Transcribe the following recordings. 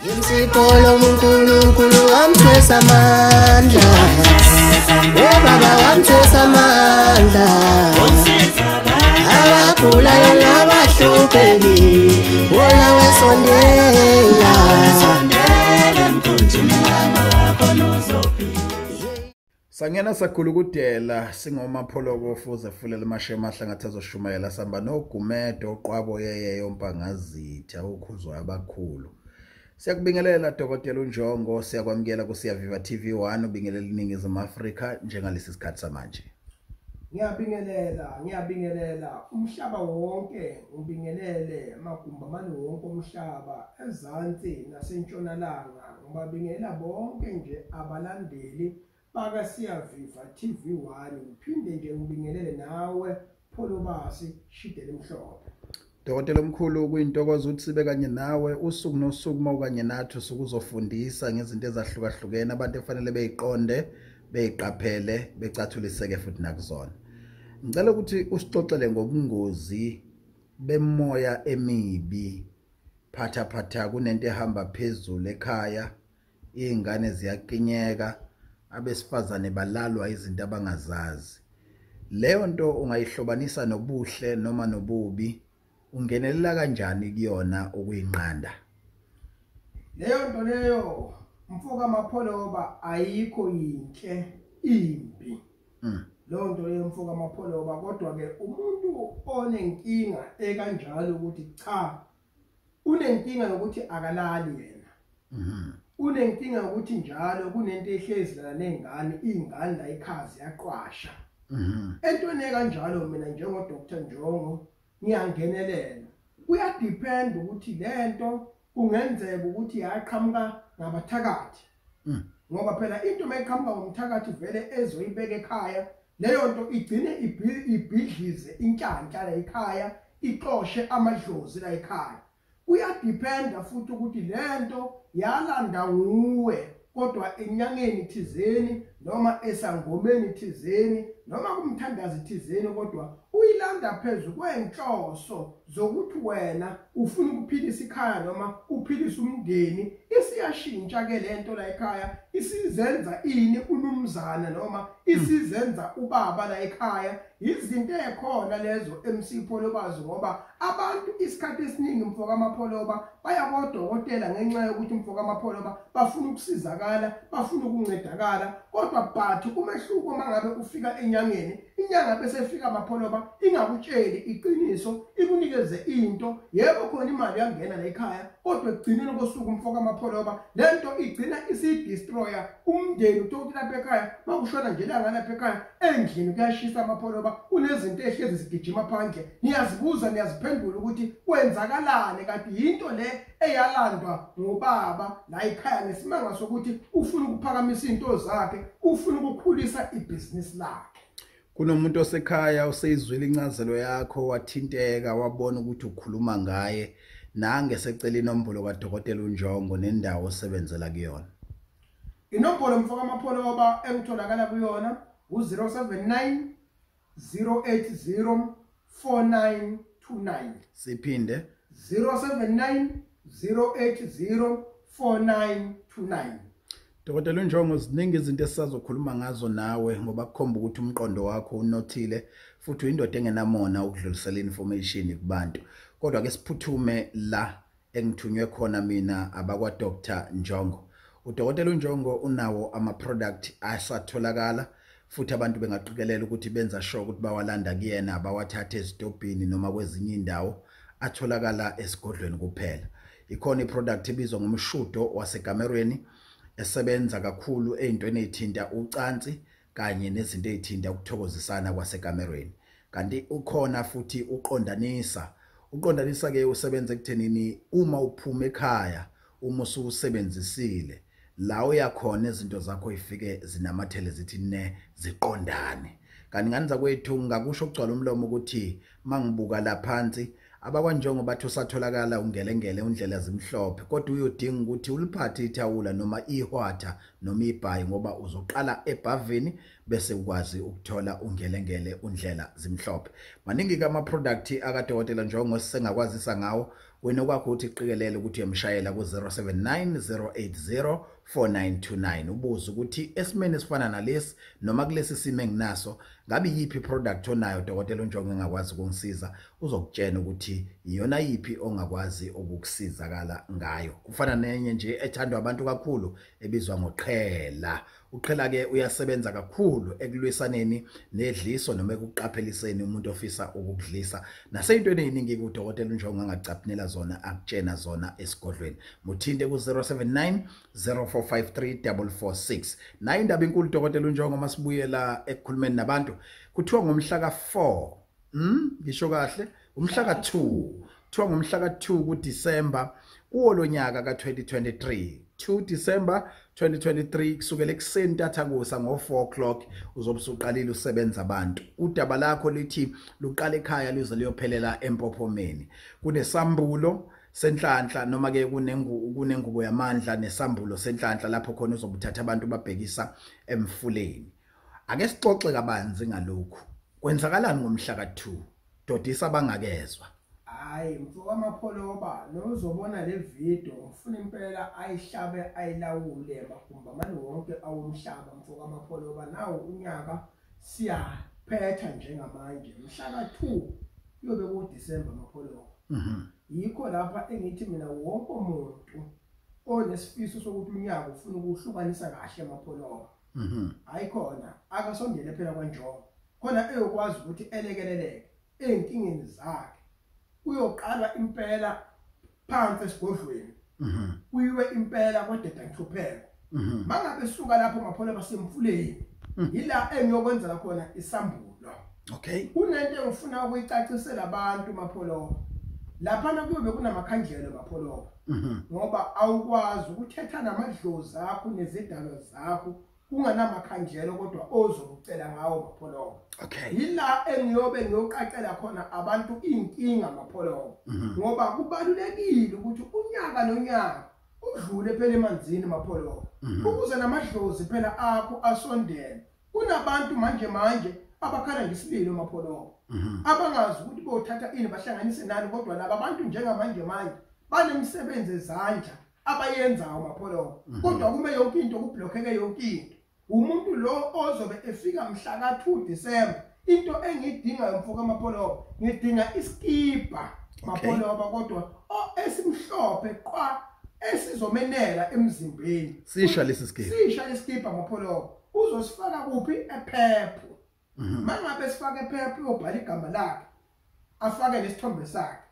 Isipolo uNkulunkulu wamthwesa amandla, Baba wamthwesa amandla, abagulayo nabahlupheki wona wesondela. Sangena sakhulukudela singomapholoko fuze fulela amashema ahlangathe azoshumayela samba nogumedo oqwabo yeye yompangazitha ukhuzwa abakhulu. Siyakubingelela Dr. uNjongo, siyakwamukela kuSiyaviva TV1 ubingelela iningizimu Afrika njengalesi sikhathi samanje. Ngiyabingelela umhlaba wonke, ubingelele amagumba amane wonke omhlaba ezansi nasentshonalanga, ngibabingelela bonke nje abalandeli baka Siyaviva TV1, uphinde nje ngibingelele nawe Pholobasi Shidele Mhlophe. Dr. omkhulu, kuyintokozo ukuthi sibe kanye nawe usuku nosuku mawukanye nathi ukuzofundisa ngezinto ezahlukahlukene abantu efanele beyiqonde, beyiqaphele, becathuliseke futhi nakuzona. Ngicela ukuthi usixoxele ngobungozi bemoya emibi phatha kunento ehamba phezulu ekhaya, izingane ziyaqinyeka, abesifazane balalwa izinto abangazazi. Leyo nto ungayihlobanisa nobuhle noma nobubi, ungenelela kanjani kuyona ukuyinqanda? Leyo nto leyo mfoka amapholoba ayikho yinhle, imbi. Leyo nto leyo mfoka amapholoba, kodwa ke umuntu onenkinga ekanjalo ukuthi cha unenkinga ukuthi akalali yena. Unenkinga ukuthi njalo kunento ehlezi la nengane, izingane la ikhazi yaqwasha. Entweni kanjalo mina njengo Dr. Njongo ngiyangenelela. Kuyadepend ukuthi lento kungenzeka ukuthi yaqhamuka ngabathakathi. Ngoba phela into mayiqhamuka ngomthakathi vele ezoyibeka ekhaya, leyo nto igcine ibhidlize inhlanhla la ekhaya, ixoshe amadlozi la ekhaya. Kuyadependa futhi ukuthi lento yalanda nguwe, kodwa enyangeni thizeni noma esangomeni thizeni noma kumthandazi thizeni, kodwa uyilanda phezulu kwenhloso zokuthi wena ufuna ukuphilisa ikhaya noma uphilisa umndeni. Isiyashintsha ke lento la ekhaya, isizenza ini unumzana noma isizenza ubaba la ekhaya. Izinto ekhona lezo emsipholobazi, ngoba abantu isikhathi esiningi mfoka amapholoba baya kodokotela ngenxa yokuthi mfoka amapholoba bafuna ukusizakala, bafuna ukuncedakala, kodwa but umehluko mangabe ufika enyangeni, inyanga bese fika amapholoba ingakutsheli iqiniso, ikunikeze into. Yebo khona imali yangena la ekhaya, kodwa egcineni kosuku mfoka amapholoba lento igcina destroyer umndeni. Uthi lapha ekhaya makushona nje langa lapha ekhaya endlini kuyashisa amapholoba, kunezinto ehlezi zigijima phandle. Niyazibuza niyaziphendula ukuthi kwenzakalani, kanti yinto le eyalandwa ngobaba la ekhaya ngesimanga sokuthi ufuna ukuphakamisa into zakhe, ufuna ukukhulisa ibhizinisi lakhe. Kunomuntu osekhaya useyizwile incazelo yakho, wathinteka, wabona ukuthi ukhuluma ngaye, nange secela inombolo kaDr. uNjongo nendawo osebenzela kuyona. Inombolo mfoka amapholoba engitholakala kuyona u079 080 4929. Siphinde 079 080 4929. Dr. uNjongo, ziningi izinto esisazokhuluma ngazo nawe ngoba kukhomba ukuthi umqondo wakho unothile futhi uyindoda engenamona ukudlulisela information kubantu. Kodwa ke siphuthume la engithunywe khona mina abakwa Dr. Njongo. UDr. uNjongo unawo ama-product asatholakala futhi abantu bengaqikelela ukuthi benza sure ukuthi bawalanda kuyena, abawathatha ezitobhini noma kwezinye indawo, atholakala esigodlweni kuphela. Ikhona iproduct ebizwa ngomshudo waseKamerweni esebenza kakhulu ezintweni ezithinta ucansi kanye nezinto ezithinta ukuthokozisana kwaseKamerweni. Kanti ukhona futhi uqondanisa ke usebenza ekuthenini uma uphuma ekhaya, uma ususebenzisile la uyakhona izinto zakho ifike zinamathele zithi ne ziqondane. Kanti nganiza kwethu ngakusho ukugcwala umlomo ukuthi mangibuka la phansi abakwanjongo bathi usatholakala ungelengele undlela zimhlophe, kodwa uyodinga ukuthi uliphathe ithawula noma ihwatha noma ibhayi, ngoba uzoqala ebhavini bese ukwazi ukuthola ungelengele undlela zimhlophe. Maningi kama product akaDokotela Njongo sengakwazisa ngawo, wena okwakho uthi qikelele ukuthi uyamshayela ku 079 080 4929 ubuza ukuthi esimene esifana nalesi noma kulesi simo enginaso ngabe yipi product onayo dokotela uNjongo engakwazi ukungisiza uzokutshena ukuthi iyona yipi ongakwazi ukukusizakala ngayo. Kufana nenye nje ethandwa abantu kakhulu ebizwa ngoqhela. Uqhela ke uyasebenza kakhulu ekulwisaneni nedliso noma ekuqapheliseni umuntu ofisa ukudlisa naseyintweni eziningi udokotela uNjongo angacaphnela zona akutshena zona esigodlweni. Muthinte ku 079 0453 nayo indaba enkulu dokotela uNjongo masibuyela ekukhulumeni nabantu kuthiwa ngomhla ka4 ngisho kahle umhla ka2 kuthiwa ngomhla ka2 kuDisemba kuwo lonyaka ka2023 2 December 2023 kusukela ekuseni ntathakusa ngo4 o'clock uzobe usuqalile usebenza abantu. Udaba lakho lithi luqala ekhaya lize liyophelela empophomeni. Kunesambulo senhlanhla noma ke kunengubo yamandla nesambulo senhlanhla lapho khona uzobuthatha abantu babhekisa emfuleni. Ake sixoxe kabanzi ngalokho. Kwenzakalani ngomhla ka2? Dodisa bangakezwa. Hayi mfowethu amapholoba nozobona le video ufuna impela ayihlabe ayilawule makumba manje wonke awumhlaba mfowethu amapholoba nawo unyaka siyaphetha njengamanje mhla ka2 yobe ku December amapholoba. Yikho lapha engithi mina wonke umuntu onesifiso sokuthi unyaka ufuna ukuhlukanisa kahle amapholoba. Hayikhona akasondele phela kwaNjongo khona eyokwazi ukuthi elekeleleke ezinkingeni zakhe uyoqala impela phansi esigodlweni kuyiwe impela kodwa ngihlupheka mangabe suka lapho mapholo basemfuleni yila engiyokwenza khona isambulo. Okay, Kunento engifuna ukuyicacisela abantu mapholo lapha kuyobe kunamakhandlela mapholo ngoba awukwazi ukuthetha namadlozi akho nezidalo zakho kunganamakhandlela kodwa ozokucela ngawo mapholo. okay, Yila engiyobe ngiyoqaqela khona abantu inkinga mapholo ngoba kubalulekile ukuthi unyaka nonyaka udlule phela emanzini mapholo ukuze namadlozi phela akho asondele. Kunabantu manje abakhala ngesililo mapholo abangazi ukuthi bothatha ini bahlanganise nani kodwa laba bantu njengamanje banemsebenzi ezandla abayenzayo mapholo kodwa kume yonke into kublockeke yonke into. Umuntu lo ozobe efika mhla ka2 December into engidinga mfoko amapholo ngidinga iskipa mapholo kodwa esimhlophe qwa esizomenela emzimbeni. sisha lesi skipa mapholo uzosifaka kuphi ephepho. Mangabe sifaka ephepho uyobhala igama lakhe afake nesithombe sakhe.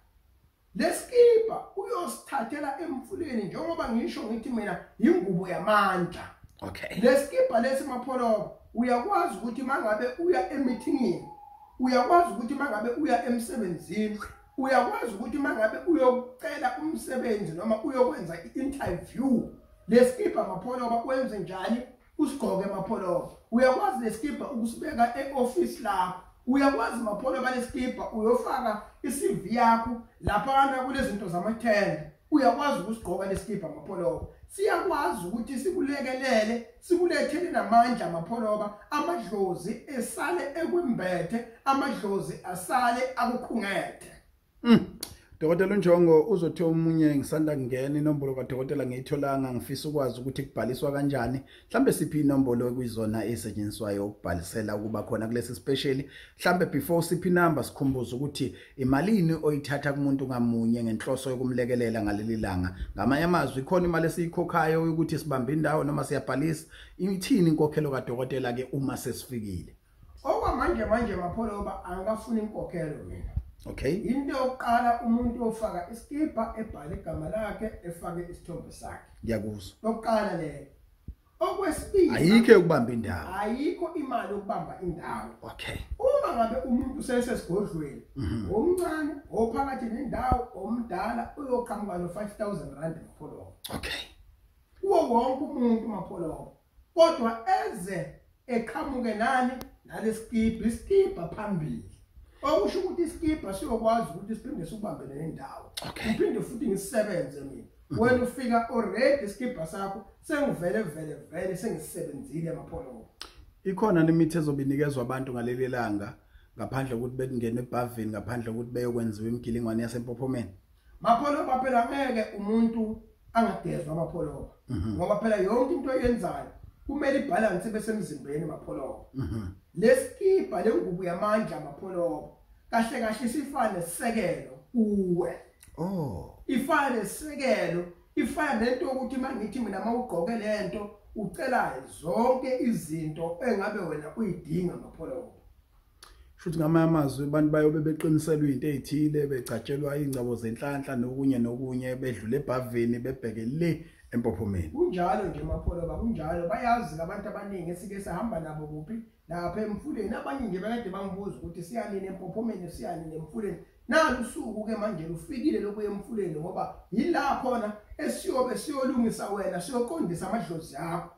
Leskipa uyosithathela emfuleni njengoba ngisho ngithi mina ingubo yamandla. Okay, Leskipa lesi mapholo uyakwazi ukuthi mangabe uya emeetingini, uyakwazi ukuthi mangabe uya emsebenzini, uyakwazi ukuthi mangabe uyocela umsebenzi noma uyokwenza i-interview. Leskipa mapholo bakwenze njani usigqoke mapholo. Uyakwazi leskipa ukusibeka e-office lakho. Uyakwazi mapholo baleskipa uyofaka i-CV yakho lapha kulezi zinto zama-10. Uyakwazi ukusigqoka leskipa mapholo. Siyakwazi ukuthi sikulekelele sikulethele namandla mapholo amadlozi esale ekwimbethe amadlozi asale akukhungethe. Dokotela uNjongo uzothi omunye ngisanda kungena inombolo kaDokotela ngiyitholanga ngifisa ukwazi ukuthi kubhaliswa kanjani. Mhlambe siphi inombolo ekuyizona esetshenziswayo ukubhalisela ukuba khona kulesi special. Mhlambe before siphi number sikhumbuza ukuthi imalini oyithatha kumuntu ngamunye ngenhloso yokumlekelela ngaleli langa. Ngamanye amazwi ikhona imali esiyikhokhayo ukuthi sibambe indawo noma siyabhalisa. Ithini inkokhelo kaDokotela ke uma sesifikile? Okwamanje mapholo angafuni inkokhelo mina. Okay, Into yokuqala umuntu ofaka iskipa ebhala igama lakhe efake isithombe sakhe. ngiyakuzwa. Oqala le. Okwesibili Ayikho ukubamba indawo. ayikho imali yokubamba indawo. Okay, Uma ngabe umuntu usesesigodlweni omncane ophakathi nendawo omdala uyoqhamuka no5,000 rand mapholo. okay, Uwo wonke umuntu mapholo. Kodwa eze eqhamuke nani naleskipa iskipa phambili. Okusho ukuthi iskipa siyokwazi ukuthi siphinde sikubambe nendawo. Okay. Uphinde futhi ngisebenze mina. Wena ufika already iskipa sakho sengivele sengisebenzile mapholo. ikhona nemithi ezobinikezwa abantu ngaleli langa ngaphandle ukuthi bengene ebhavini ngaphandle ukuthi beyokwenziwa imigilingwane yasempophomeni. Mapholoba phela ngeke umuntu angadezwa amapholoba ngoba phela yonke into oyenzayo kumele ibalance besemzimbeni mapholoba. Lesikipa lengubo yamandla mapholoba kahle kahle sifane sekelo uwe. Ifane sekelo, ifane lento ukuthi mangithi mina mawugqoke lento ucela zonke izinto engabe wena uyidinga mapholoba. Shuthi ngamazwi abantu bayobe beqiniselwe into ezithile becatshelwa ingcabo zenhlanhla nokunye bedlule ebhavini bebheke le empophomeni. Kunjalo nje mapholoba kunjalo bayazi abantu abaningi esike sahamba nabo kuphi lapha emfuleni abanye nje bekade bangibuza ukuthi siyanini empophomeni siyanini emfuleni. Nalo usuku ke manje lufikile lokuya emfuleni ngoba yila khona esiyobe siyolungisa wena siyoqondisa amadlozi akho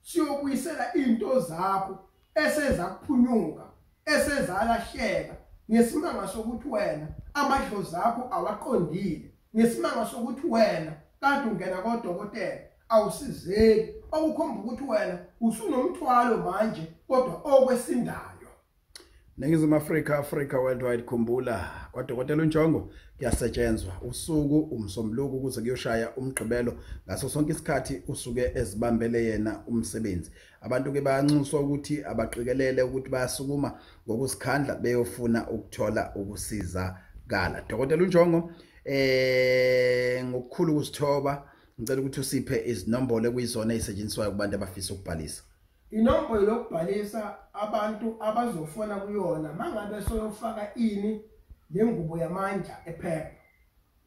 siyokuyisela into zakho eseza kuphunyuka esezalahleka ngesimanga sokuthi wena amadlozi akho awaqondile ngesimanga sokuthi wena kanti ungena kodokotela awusizeki okukhomba ukuthi wena usunomthwalo manje kodwa okwesindayo. Ningizimu Africa worldwide khumbula kwaDokotela uNjongo kuyasetshenzwa usuku umsombuluko ukuze kuyoshaya umgqibelo ngaso sonke isikhathi usuke ezibambele yena umsebenzi. Abantu ke bayanxuswa ukuthi abaqikelele ukuthi bayasukuma ngokusikhandla beyofuna ukuthola ukusizakala. Dokotela uNjongo ngokukhulu ukusithoba ngicela ukuthi usiphe izinombolo ekuyizona ezisetshenziswayo kubantu abafisa ukubhalisa. Inombolo lokubhalisa abantu abazofona kuyona mangabe soyofaka ini lengubo yamandla ephepha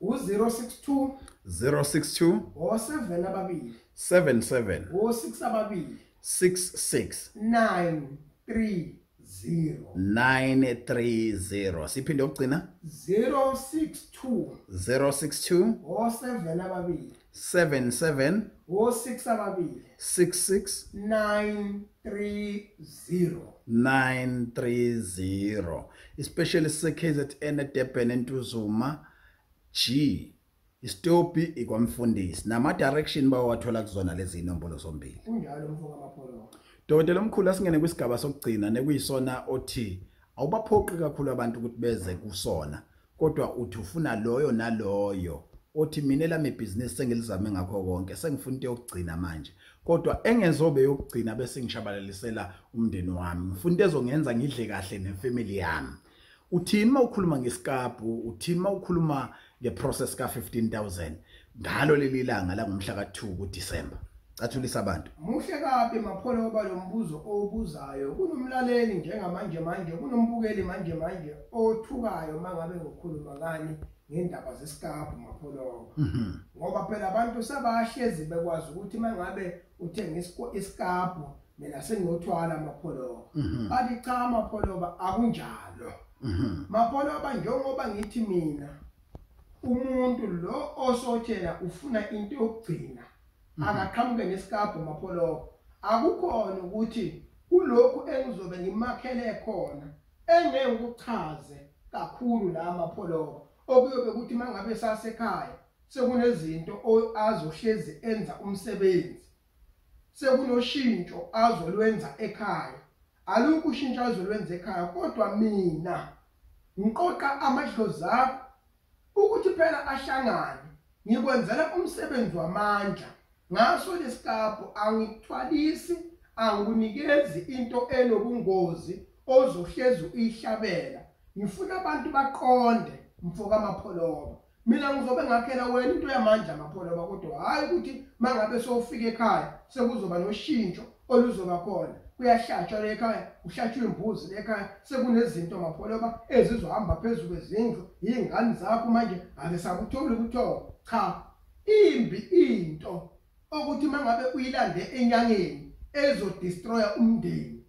u062 062 o7 ababili 77 o6 ababili 66 930 siphinde ukugcina 062 o7 ababili 77 o6 ababili 66 930 especially seKZN eDurban eNtuzuma G istopi ikwamfundisi nama direction bawathola kuzona lezi inombolo zombili. Kunjalo mfoka amapholo. Dokotela omkhulu asingene kwisigaba sokugcina nekuyisona othi awubaphoqi kakhulu abantu ukuthi beze kusona kodwa uthi ufuna loyo naloyo othi mina lami business sengilizame ngakho konke sengifuna into yokugcina manje kodwa engezobe yokugcina bese ngishabalalisela umndeni wami ngifuna into ezongenza ngidle kahle nefamily yami. Uthini mawukhuluma ngesikabhu uthini mawukhuluma ngeprocess ka 15000 ngalo leli langa la ngomhla ka2 kuDisemba cathulisa abantu. Muhle kabi mapholo balombuzo obuzayo kunomlaleli njengamanje kunombukeli manje othukayo mangabe ngokhuluma ngani ngendaba zesikabhu mapholo. Ngoba phela abantu sabahlezi bekwazi ukuthi mangabe uthenga isikabhu mina sengiyothwala mapholo. Bathi cha mapholo akunjalo. Mapholo njengoba ngithi mina umuntu lo osothela ufuna into yokugcina akaqhamuke nesikabhu mapholo akukhona ukuthi kulokhu engizobe ngimakhele khona engeke ukuchaze kakhulu la mapholo okuyobe ukuthi mangabe sasekhaya sekunezinto azohlezi enza umsebenzi sekunoshintsho azolwenza ekhaya alukho ushintsho azolwenza ekhaya kodwa mina ngiqoqa amadlozi akho ukuthi phela ahlangane ngikwenzela umsebenzi wamandla ngaso lesikabhu angithwalisi angikunikezi into enobungozi ozohlezi uyihlabela ngifuna abantu baqonde mfoka amapholoba mina ngizobe ngakhela wena into yamandla mapholoba kodwa hayi ukuthi mangabe sowufika ekhaya sekuzoba noshintsho oluzoba khona kuyahlatshwa lekhaya uhlatshwe imbuzi lekhaya sekunezinto mapholoba ezizohamba phezulu kwezindlu izingane zakho manje azisakutholi ukuthola cha imbi into ukuthi mangabe uyilande enyangeni ezodestroya umndeni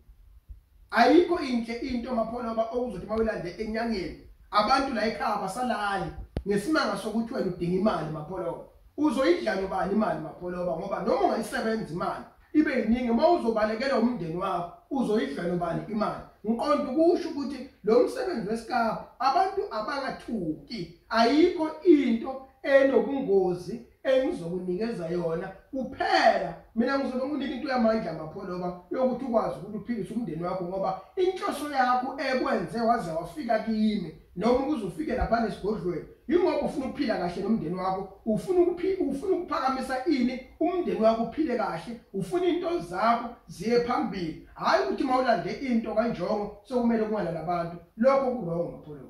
ayikho inhle into mapholoba okuzothi mawulande enyangeni abantu la ekhaya basalali ngesimanga sokuthi wena udinga imali mapholoba uzoyidla nobani imali mapholoba ngoba noma ungayisebenza imali ibe yiningi mawuzobalekela umndeni wakho uzoyidla nobani imali ngiqonda ukusho ukuthi lo msebenzi wesikabhu abantu abangathuki ayikho into enobungozi engizokunikeza yona kuphela mina ngizobe nginika into yamandla mapholoba yokuthi ukwazi ukuthi uphilise umndeni wakho ngoba inhloso yakho ekwenze waze wafika kimi noma uzofike lapha nesigodlweni ingoba ufuna ukuphila kahle nomndeni wakho, ufuna ukuphakamisa ini umndeni wakho uphile kahle, ufuna into zakho ziye phambili, hayi ukuthi mawulande into kanjongo sokumele kungalala nabantu. Lokho kulongo mapholo.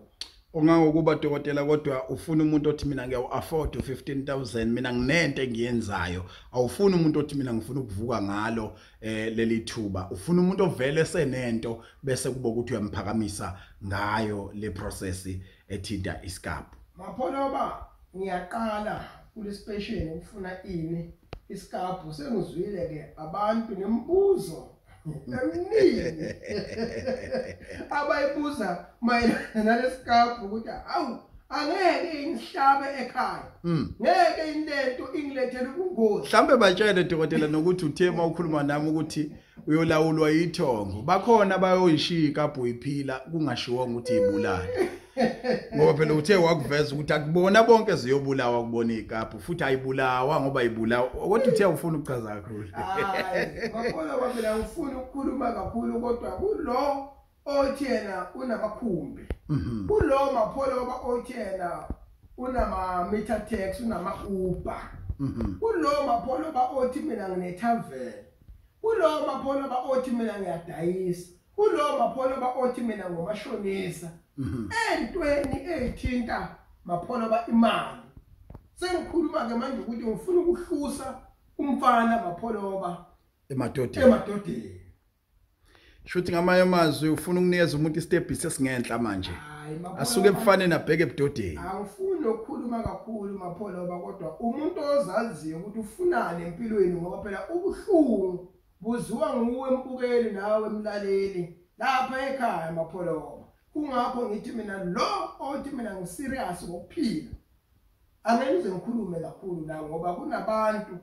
Ungangokuba dokotela kodwa ufuna umuntu othi mina ngiya-afford 15,000 mina nginento engiyenzayo, awufuni umuntu othi mina ngifuna ukuvuka ngalo leli thuba, ufuna umuntu ovele senento bese kuba ukuthi uyamaphakamisa ngayo le process ethinta isikhabu. Mapholo ngiyaqala kule special ukufuna ini isikhabu, sengizwile ke abantu nemibuzo eminingi abayibuza mayelana nalesikhabu ukuthi awu angeke ingihlabe ekhaya, ngeke inento ingilethele ubungozi. Mhlambe batshele dokotela nokuthi uthema ukhuluma nami ukuthi uyolawulwa yithongo, bakhona abayoyishiya ikhabu iphila kungashiwonga ukuthi ibulala. Ngoba phela uthe wakuveza ukuthi akubona bonke ziyobulawa kubona ikhabu futhi ayibulawa ngoba ayibulawa, kodwa uthe ufuna ukuchaza kakhulu. Hayi mapholo phela ngifuna ukukhuluma kakhulu kodwa kulo othi yena unamakhumbi, kulo mapholo othi yena unama meter tax, unama Uber, kulo mapholo othi mina nginethaveni, kulo mapholo othi mina ngiyadayisa, kulo mapholo othi mina ngomashonisa. Entweni ezithinta mapholo imali. Sengikhuluma ke manje ukuthi ngifuna ukuhlusa umfana mapholo emadodeni. Shuthi ngamanye amazwi ufuna ukunikeza umuntu istep sesingenhla manje. Asuke ebufaneni abheke ebudodeni. Angifuni ukukhuluma kakhulu mapholo kodwa umuntu ozaziyo ukuthi ufunani empilweni ngoba phela ubuhlungu buziwa nguwe empukeli nawe emlaleli lapha ekhaya mapholo. Kungakho ngithi mina lo othi mina ngiserious ngokuphila angeke ngikhulume kakhulu la ngoba kunabantu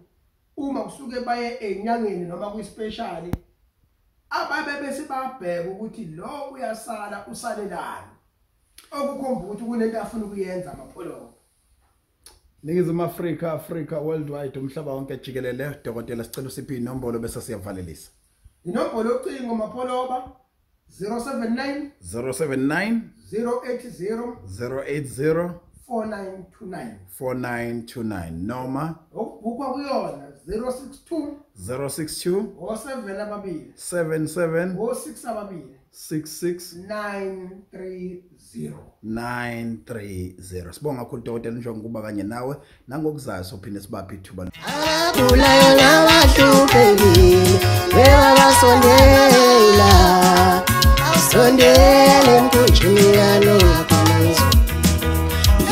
uma kusuke baye enyangeni noma kuyispecial ababe bese babheka ukuthi lo uyasala usalelani, okukhomba ukuthi kunento afuna ukuyenza mapholo. Ningizimu Africa worldwide umhlaba wonke jikelele. Dokotela sicela usiphi inombolo bese siyavalelisa. Inombolo yocingo mapholo 079 080 4929 noma ukubukwa kuyona 062 77 66 930. Sibonga kakhulu dokotela njengoba kuba kanye nawe nangokuzayo sophinde sibaphe ithuba. Akulayo nabahluphekile webabasondela sondele mkhunjini yalongakhonjwe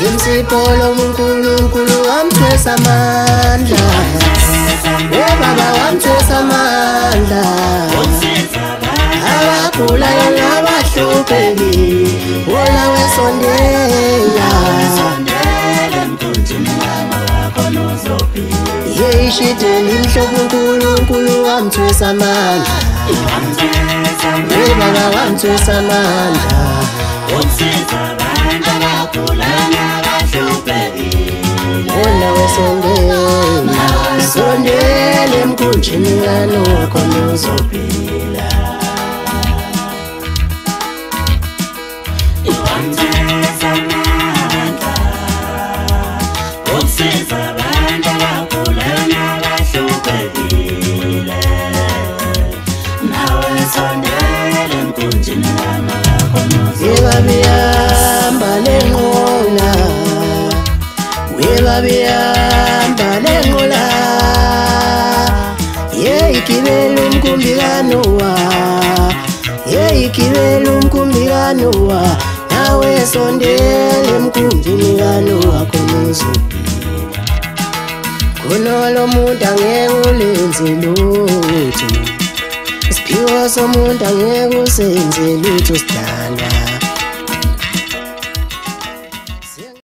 Yimsipolo uNkulunkulu wamthwesa amandla webaba wamthwesa amandla abagulayo nabahluphekile wona wesondela yeyishiteli mhlobo uNkulunkulu wamthwesa amandla webaba wamthwesa amandla wona wesondela sondele mkhunjini yalongakhona uzophila Webabiyamba lenqola webabiyamba lenqola yeyigibela umkumbikanowa yeyigibela umkumbikanowa nawe sondele mkumbini kanowa khonuzo kunolo muntu angeke ulenze lutho isiphiwo somuntu angeke usenze lutho sidala